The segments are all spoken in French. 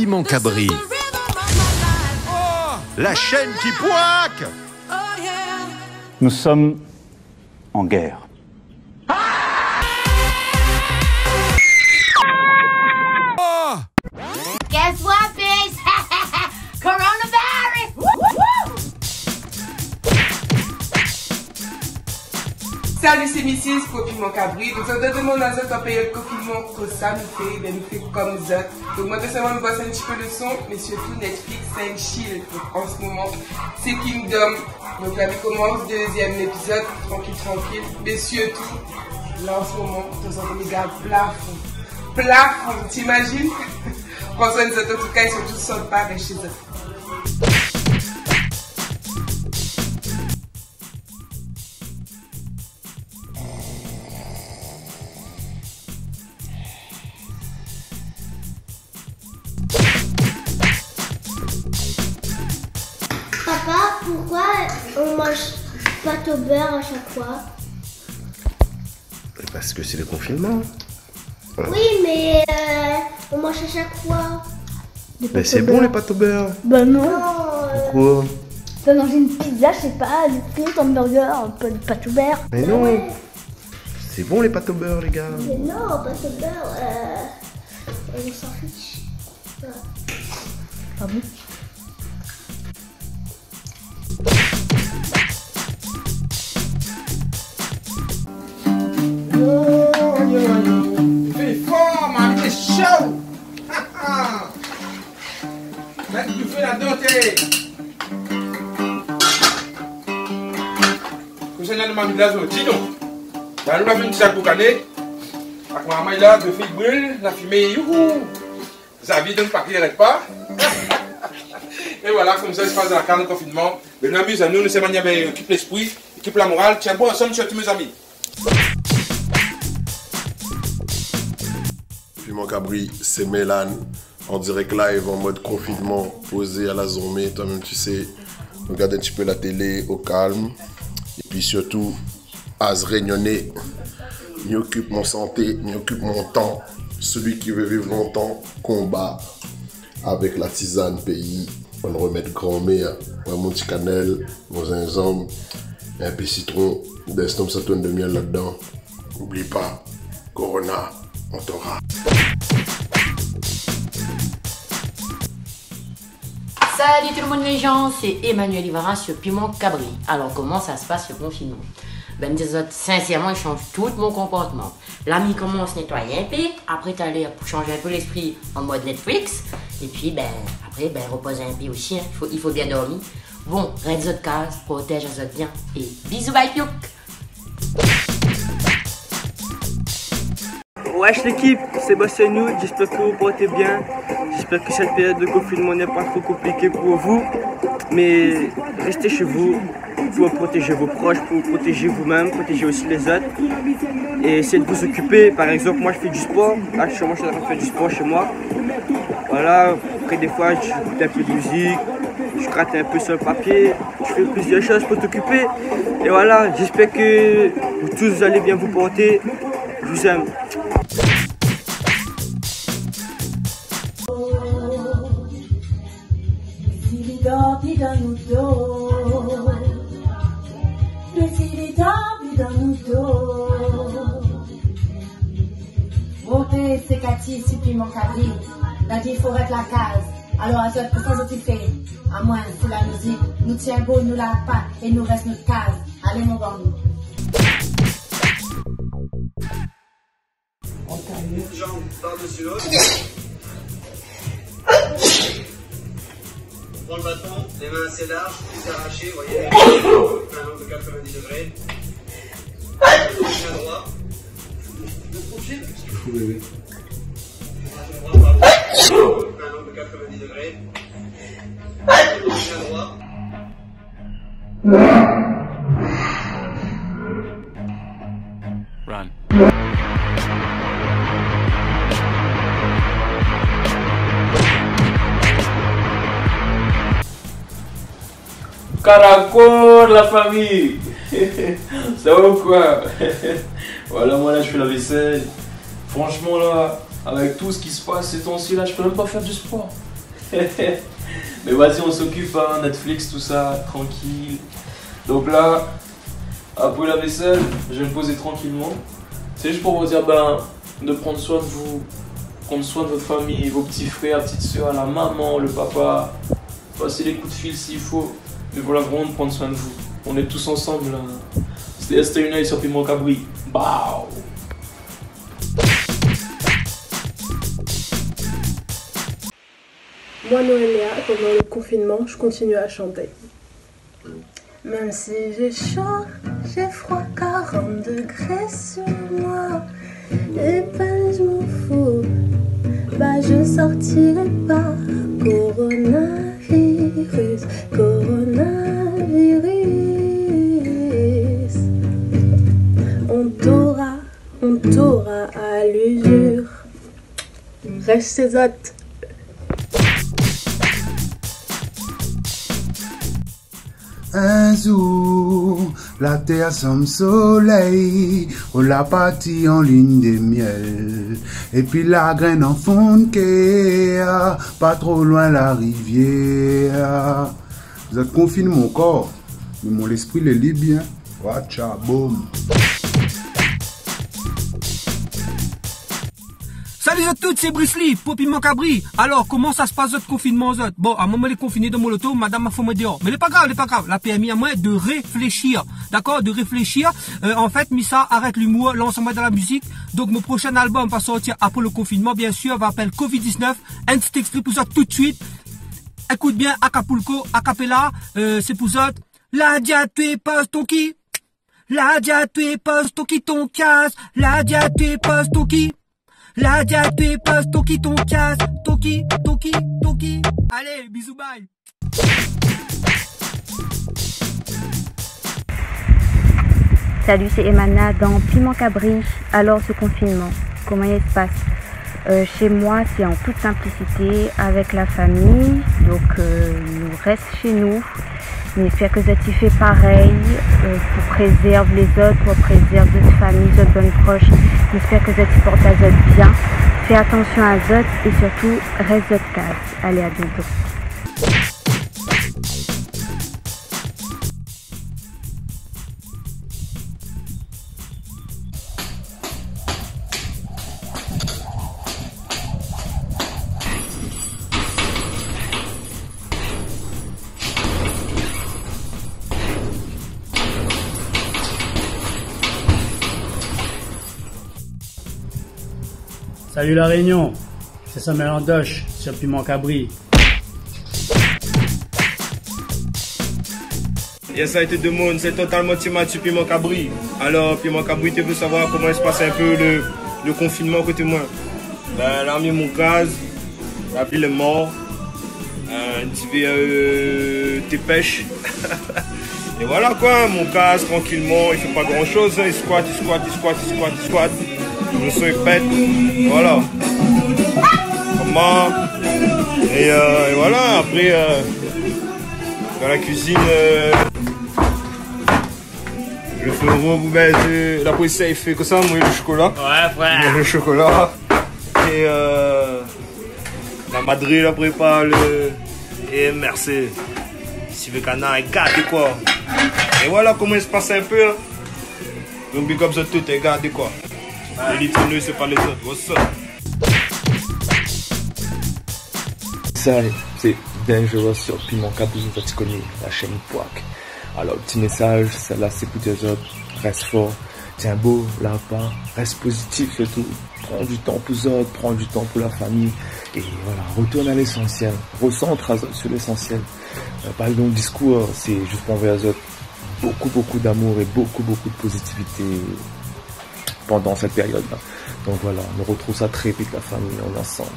Piment Cabri. La chaîne qui poique. Nous sommes en guerre. Guess what, bitch? Coronavirus! Salut, c'est Mrs. pour Piment Cabri. Donc, ça demande dans cette période de confinement que ça nous fait comme ça. Donc, moi, personnellement, je bosse un petit peu le son, mais surtout Netflix, c'est un chill. Donc, en ce moment, c'est Kingdom. Donc, là, il commence, deuxième épisode, tranquille. Mais surtout, là, en ce moment, nous avons les gars plafond. T'imagines? François et en tout cas, ils sont tous sortis par chez eux. Papa, pourquoi on mange pâte au beurre à chaque fois? Parce que c'est le confinement. Oui, mais on mange à chaque fois. Mais c'est bon les pâtes au beurre. Bah non. Pourquoi? Tu vas manger une pizza, je sais pas, des frites, un hamburger, un peu de pâte au beurre. Mais non. Ouais. C'est bon les pâtes au beurre, les gars. Mais non, pâte au beurre, on s'en fiche. Ah bon? Fais fort, man, c'est chaud! Là, tu fais la dentelle! Comme ça, il y a de ma vie de la zone. Dis donc! Là, nous avons fait une petite pour caner. Avec ma maman, là, de fille brûle, la fumée, youhou! Ça vit donc pas qu'il n'arrête pas. Et voilà, comme ça, il se passe dans la carte de confinement. Mais nous amusons, nous sommes maniés, équipe l'esprit, équipe la morale. Tiens, bon, ensemble, surtout mes amis. Piment Cabri, c'est Mélane, en direct live, en mode confinement, posé à la zombie. Toi-même, tu sais, regarde un petit peu la télé au calme. Et puis surtout, à se réunionner, m'y occupe mon santé, m'y occupe mon temps. Celui qui veut vivre longtemps, combat avec la tisane pays. On remet grand-mère, mon petit cannelle, mon gingembre, un peu citron, des stoms de miel là-dedans. N'oublie pas, Corona, on t'aura. Salut tout le monde les gens, c'est Emmanuel Ivara sur Piment Cabri. Alors comment ça se passe ce confinement? Ben sincèrement, je change tout mon comportement. L'ami commence à nettoyer un peu, après tu allais pour changer un peu l'esprit en mode Netflix. Et puis après reposer un peu aussi, hein. Il faut bien dormir. Bon, reste autres cases, protège les autres bien et bisous bye piouk. Wesh l'équipe, c'est Bassenu, j'espère que vous portez bien. J'espère que cette période de confinement n'est pas trop compliquée pour vous. Mais restez chez vous pour protéger vos proches, pour protéger vous-même, protéger aussi les autres. Et essayez de vous occuper. Par exemple, moi je fais du sport. Là, je suis en train de faire du sport chez moi. Voilà, après des fois je écoute un peu de musique, je gratte un peu sur le papier, je fais plusieurs choses pour t'occuper. Et voilà, j'espère que vous tous vous allez bien vous porter. Je vous aime. Montez, c'est Cathy, c'est Piment Cabri. La vie, il faut être la case. Alors, à ce que ça vous fait, à moins, c'est la musique. Nous tient beau, nous lave pas, et nous reste notre case. Allez, mon grand nous. Une jambe par-dessus l'autre. On prend le bâton, les mains assez larges, tout arraché, vous voyez, un angle de 90 degrés. Main droite. Le profil. Oui. Un angle de 90 degrés. Main droite. Run. Caracol, la famille. Ça va ou quoi? Voilà, moi là je fais la vaisselle. Franchement là, avec tout ce qui se passe ces temps-ci là, je peux même pas faire du sport. Mais vas-y, on s'occupe, hein, Netflix, tout ça, tranquille. Donc là, après la vaisselle, je vais me poser tranquillement. C'est juste pour vous dire de prendre soin de vous, prendre soin de votre famille, vos petits frères, petites soeurs, la maman, le papa. Passer les coups de fil s'il faut. Mais voilà, vraiment de prendre soin de vous. On est tous ensemble. Hein. C'était ST1 sur Piment Cabri. Bao. Moi, Noélia, pendant le confinement, je continue à chanter. Même si j'ai chaud, j'ai froid, 40 degrés sur moi. Et ben je m'en fous, bah je sortirai pas. Coronavirus, coronavirus. On t'aura à l'usure. Restez hôtes. Un jour, la terre somme soleil, on la partie en ligne de miel. Et puis la graine en fond de guerre, pas trop loin la rivière. Vous êtes confiné mon corps, mais mon esprit le lit bien. Watcha, boum. Salut à toutes, c'est Bruce Lee pour Piment Cabri. Alors, comment ça se passe votre confinement? Bon, à un moment, elle est confinée dans mon auto, madame m'a fait moi dehors. Mais c'est pas grave, La PMI à moi de réfléchir. D'accord? De réfléchir. En fait, Missa, arrête l'humour, lance-moi dans la musique. Donc, mon prochain album va sortir après le confinement, bien sûr, va s'appeler Covid-19. Un petit extrait pour ça tout de suite. Écoute bien, Acapulco, Acapella, c'est pour ça. La diaté passe ton qui? La diaté passe ton qui ton casse? La diaté passe ton qui? La diaté passe toki ton casse, toki. Allez, bisous, bye. Salut, c'est Emana dans Piment Cabri. Alors, ce confinement, comment il se passe? Chez moi, c'est en toute simplicité avec la famille. Donc, nous reste chez nous. J'espère que ça t'y fait pareil, pour préserver les autres, pour préserver notre famille, notre bonne proche. J'espère que ça t'y porte à Zot bien. Fais attention à Zot et surtout, reste Zot case. Allez, à bientôt. Salut la Réunion, c'est Samuel Andoche sur Piment Cabri. Yes, ça a été deux mondes, c'est totalement Timad sur Piment Cabri. Alors, Piment Cabri, tu veux savoir comment se passe un peu le confinement côté moi? Ben, là, mis mon gaz, la ville est morte, tu veux tes pêches. Et voilà quoi, mon gaz tranquillement, il fait pas grand chose, il squatte. Le son est pète, voilà. Comment? Et voilà, après, dans la cuisine, je fais la poésie, il fait que ça, moi, le chocolat. Ouais, frère. Le chocolat. Et la madrée, la prépare et merci. Si le canard est gâté, quoi. Et voilà comment il se passe un peu. Donc, big up, tout est gâté, quoi. Les litronneux, c'est pas les autres. What's up? Ça, c'est Dangerous sur Piment Cabri, tu connais la chaîne Pouac. Alors, petit message, celle-là, c'est pour tes autres. Reste fort, tiens beau, là pas, reste positif surtout. Prends du temps pour les autres, prends du temps pour la famille. Et voilà, retourne à l'essentiel. Recentre sur l'essentiel. Par exemple, le discours, c'est juste pour envoyer aux autres beaucoup d'amour et beaucoup de positivité pendant cette période-là. Donc voilà, on retrouve ça très vite, la famille, on est ensemble.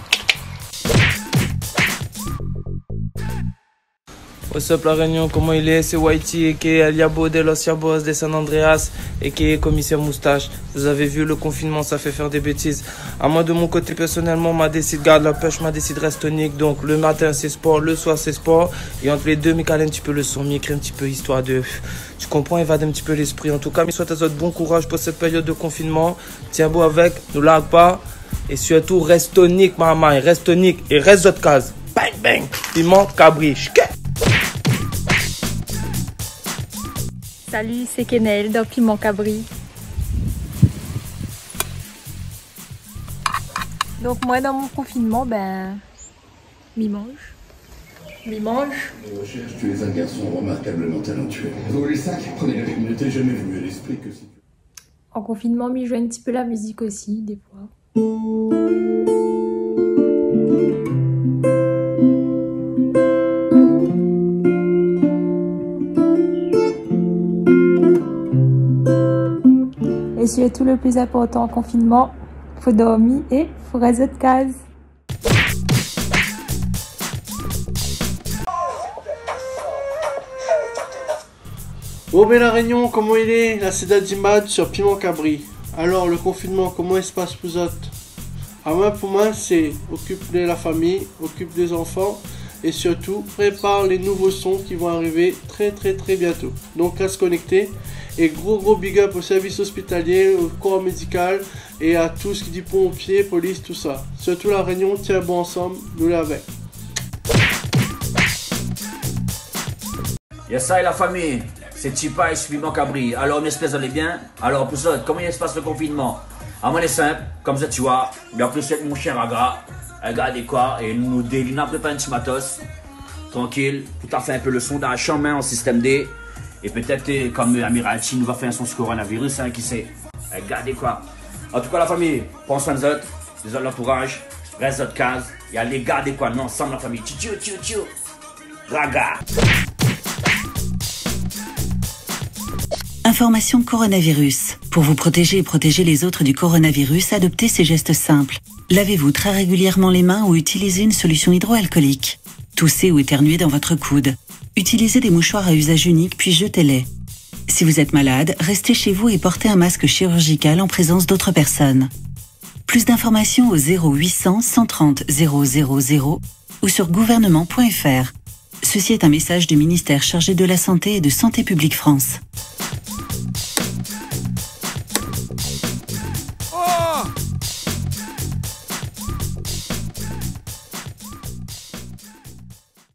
What's up la Réunion, comment il est? C'est Whitey et qui est Aliabo de Los Yabos de San Andreas et qui est commissaire moustache. Vous avez vu, le confinement ça fait faire des bêtises. À moi de mon côté personnellement, ma décide garde la pêche, ma décide reste tonique. Donc le matin c'est sport, le soir c'est sport. Et entre les deux, m'écale un petit peu le son, m'écrit un petit peu histoire de... Tu comprends, évade un petit peu l'esprit. En tout cas, mais souhaite à votre bon courage pour cette période de confinement. Tiens beau avec, ne lag pas. Et surtout, reste tonique, maman, reste tonique et reste votre case. Bang bang. Piment Cabri. Salut, c'est Kenel dans Piment Cabri. Donc moi dans mon confinement, mi-mange. Les recherches, tu es un garçon remarquablement talentueux. Vous les sacs, prenez-le. Il ne t'est jamais venu à l'esprit que si... En confinement, m'y joue un petit peu la musique aussi, des fois. Et surtout le plus important en confinement, faut dormir et faut rester de case. Oh ben la Réunion, comment il est? La Céda d'Imad sur Piment Cabri. Alors le confinement, comment il se passe pour vous autres? Pour moi, c'est occupe de la famille, occupe des enfants et surtout prépare les nouveaux sons qui vont arriver très bientôt. Donc reste connecté et gros big up au service hospitalier, au corps médical et à tout ce qui dit pompiers, police, tout ça. Surtout la Réunion, tiens bon ensemble, nous l'avons. Yes, ça et la famille. C'est Tipa et Piment Cabri. Alors, on espère que vous allez bien. Alors, pour ça, comment il se passe le confinement? Moi, c'est simple, comme ça, tu vois. Mais en plus, avec mon chien Ragra, regardez quoi, et nous délinons préparer un petit matos. Tranquille, tout à fait un peu le son dans la chambre en système D. Et peut-être, comme Amiralty nous va faire un son sur coronavirus, qui sait. Regardez quoi. En tout cas, la famille, prends soin de vous, les autres l'entourage, reste votre case. Et allez, gardez quoi, nous ensemble, la famille. Tchou. Raga. Information coronavirus. Pour vous protéger et protéger les autres du coronavirus, adoptez ces gestes simples. Lavez-vous très régulièrement les mains ou utilisez une solution hydroalcoolique. Toussez ou éternuez dans votre coude. Utilisez des mouchoirs à usage unique puis jetez-les. Si vous êtes malade, restez chez vous et portez un masque chirurgical en présence d'autres personnes. Plus d'informations au 0800 130 000 ou sur gouvernement.fr. Ceci est un message du ministère chargé de la Santé et de Santé publique France.